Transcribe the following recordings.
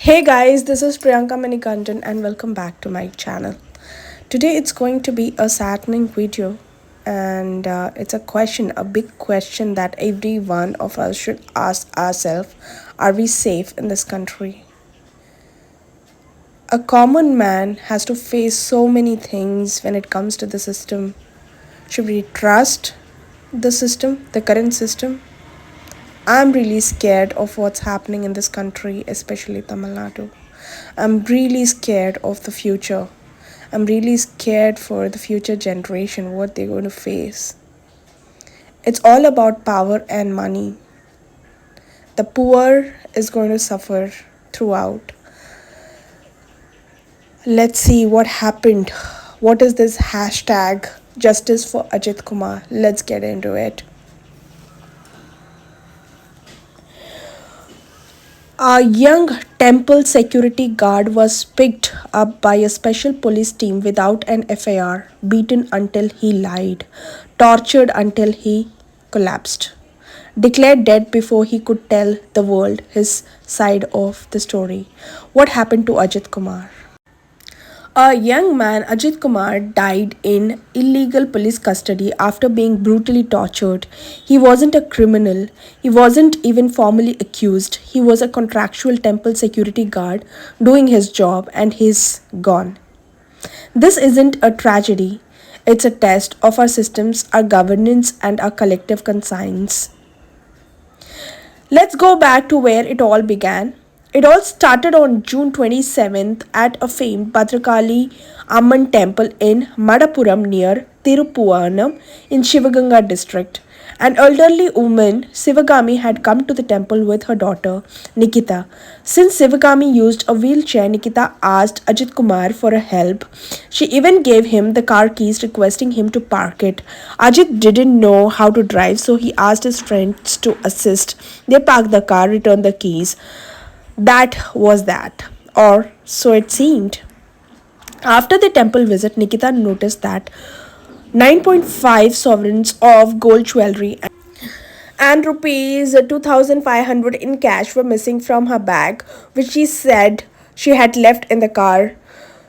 Hey guys, this is Priyanka Manikandan and welcome back to my channel. Today it's going to be a saddening video and it's a question, a big question that every one of us should ask ourselves. Are we safe in this country? A common man has to face so many things when it comes to the system. Should we trust the system, the current system? I'm really scared of what's happening in this country, especially Tamil Nadu. I'm really scared of the future. I'm really scared for the future generation, what they're going to face. It's all about power and money. The poor is going to suffer throughout. Let's see what happened. What is this hashtag justice for Ajith Kumar? Let's get into it. A young temple security guard was picked up by a special police team without an FIR, beaten until he lied, tortured until he collapsed, declared dead before he could tell the world his side of the story. What happened to Ajit Kumar? A young man, Ajith Kumar, died in illegal police custody after being brutally tortured. He wasn't a criminal. He wasn't even formally accused. He was a contractual temple security guard doing his job, and he's gone. This isn't a tragedy. It's a test of our systems, our governance, and our collective conscience. Let's go back to where it all began. It all started on June 27th at a famed Bhadrakali Amman temple in Madapuram near Tiruppuvanam in Shivaganga district. An elderly woman, Sivagami, had come to the temple with her daughter, Nikita. Since Sivagami used a wheelchair, Nikita asked Ajit Kumar for a help. She even gave him the car keys, requesting him to park it. Ajit didn't know how to drive, so he asked his friends to assist. They parked the car, returned the keys. That was that, or so it seemed. After the temple visit, Nikita noticed that 9.5 sovereigns of gold jewelry and rupees 2500 in cash were missing from her bag, which she said she had left in the car.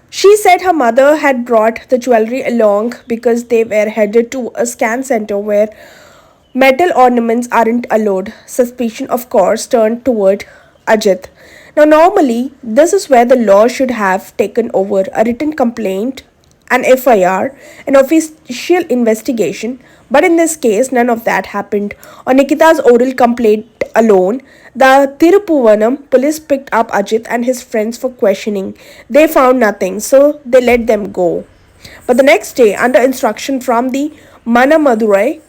She said her mother had brought the jewelry along because they were headed to a scan center where metal ornaments aren't allowed. Suspicion, of course, turned toward Ajit. Now, normally, this is where the law should have taken over: a written complaint, an FIR, an official investigation. But in this case, none of that happened. On Nikita's oral complaint alone, the Tiruppuvanam police picked up Ajit and his friends for questioning. They found nothing, so they let them go. But the next day, under instruction from the Manamadurai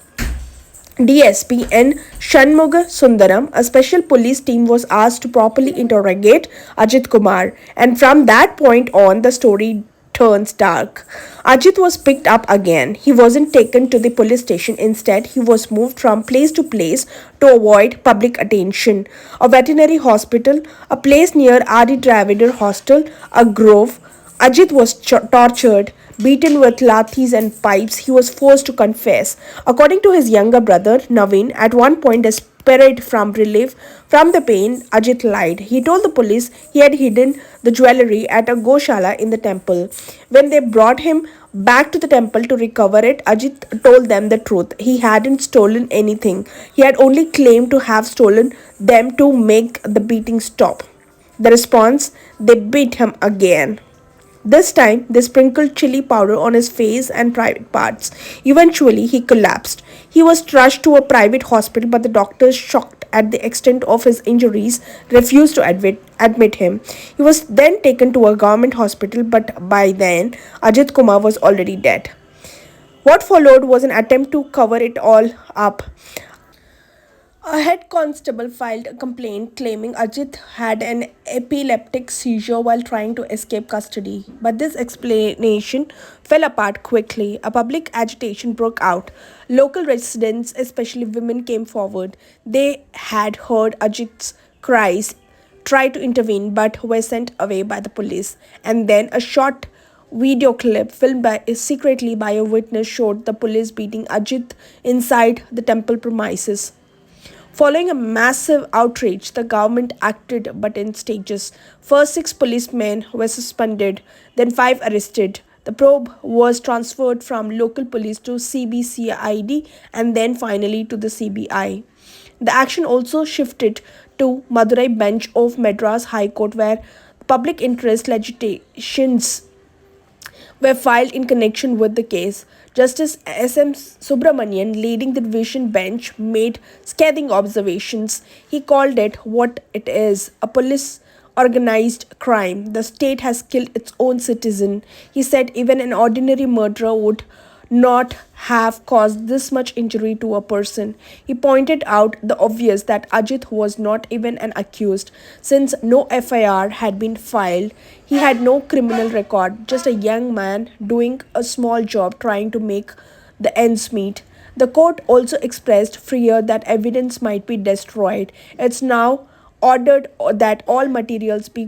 DSP N. Shanmuga Sundaram, a special police team was asked to properly interrogate Ajit Kumar, and from that point on, the story turns dark. Ajit was picked up again. He wasn't taken to the police station. Instead, he was moved from place to place to avoid public attention. A veterinary hospital, a place near Adi Dravidar Hostel, a grove. Ajit was tortured, beaten with lathis and pipes. He was forced to confess. According to his younger brother, Naveen, at one point desperate from relief from the pain, Ajit lied. He told the police he had hidden the jewelry at a goshala in the temple. When they brought him back to the temple to recover it, Ajit told them the truth. He hadn't stolen anything. He had only claimed to have stolen them to make the beating stop. The response: they beat him again. This time, they sprinkled chili powder on his face and private parts. Eventually, he collapsed. He was rushed to a private hospital, but the doctors, shocked at the extent of his injuries, refused to admit him. He was then taken to a government hospital, but by then, Ajit Kumar was already dead. What followed was an attempt to cover it all up. A head constable filed a complaint claiming Ajit had an epileptic seizure while trying to escape custody. But this explanation fell apart quickly. A public agitation broke out. Local residents, especially women, came forward. They had heard Ajit's cries, tried to intervene, but were sent away by the police. And then a short video clip filmed secretly by a witness showed the police beating Ajit inside the temple premises. Following a massive outrage, the government acted but in stages. First, six policemen were suspended, then five arrested. The probe was transferred from local police to CBCID and then finally to the CBI. The action also shifted to Madurai bench of Madras High Court, where public interest litigations were filed in connection with the case. Justice S.M. Subramanian, leading the division bench, made scathing observations. He called it what it is, a police organized crime. The state has killed its own citizen. He said even an ordinary murderer would not have caused this much injury to a person. He pointed out the obvious that Ajit was not even an accused. Since no FIR had been filed, he had no criminal record, just a young man doing a small job trying to make the ends meet. The court also expressed fear that evidence might be destroyed. It's now ordered that all materials be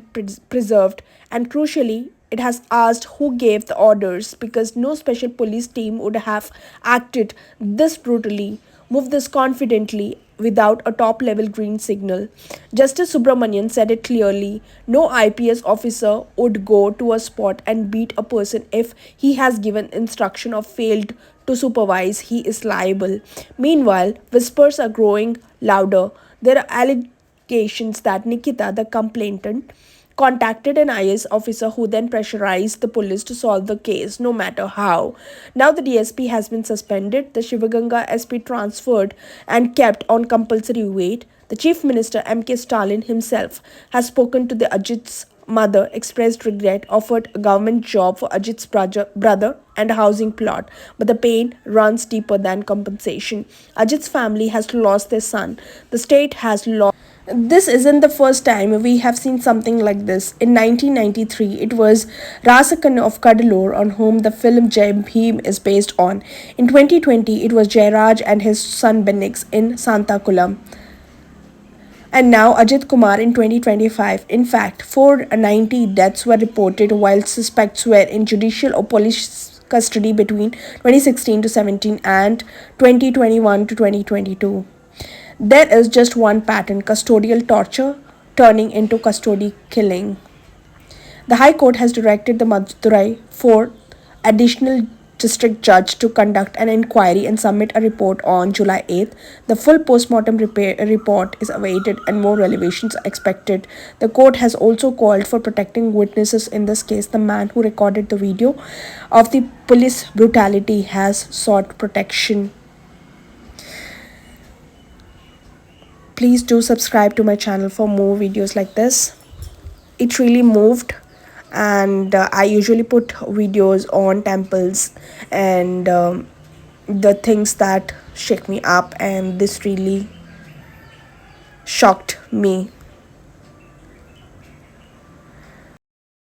preserved, and crucially, it has asked who gave the orders because no special police team would have acted this brutally, moved this confidently without a top level green signal. Justice Subramanian said it clearly, no IPS officer would go to a spot and beat a person if he has given instruction or failed to supervise. He is liable. Meanwhile, whispers are growing louder. There are allegations that Nikita, the complainant, contacted an IS officer who then pressurized the police to solve the case, no matter how. Now the DSP has been suspended, the Shivaganga SP transferred and kept on compulsory wait. The Chief Minister M.K. Stalin himself has spoken to the Ajit's mother, expressed regret, offered a government job for Ajit's brother and a housing plot. But the pain runs deeper than compensation. Ajit's family has lost their son. The state has lost. This isn't the first time we have seen something like this. In 1993, it was Rasakan of Kadalur, on whom the film Jai Bhim is based on. In 2020, it was Jairaj and his son Benix in Santakulam. And now Ajith Kumar in 2025. In fact, 490 deaths were reported while suspects were in judicial or police custody between 2016 to 17 and 2021 to 2022. There is just one pattern: custodial torture turning into custody killing. The High Court has directed the Madurai 4th Additional District Judge to conduct an inquiry and submit a report on July 8th. The full postmortem report is awaited and more revelations are expected. The court has also called for protecting witnesses in this case. The man who recorded the video of the police brutality has sought protection. Please do subscribe to my channel for more videos like this. It really moved, and I usually put videos on temples and the things that shake me up, and this really shocked me.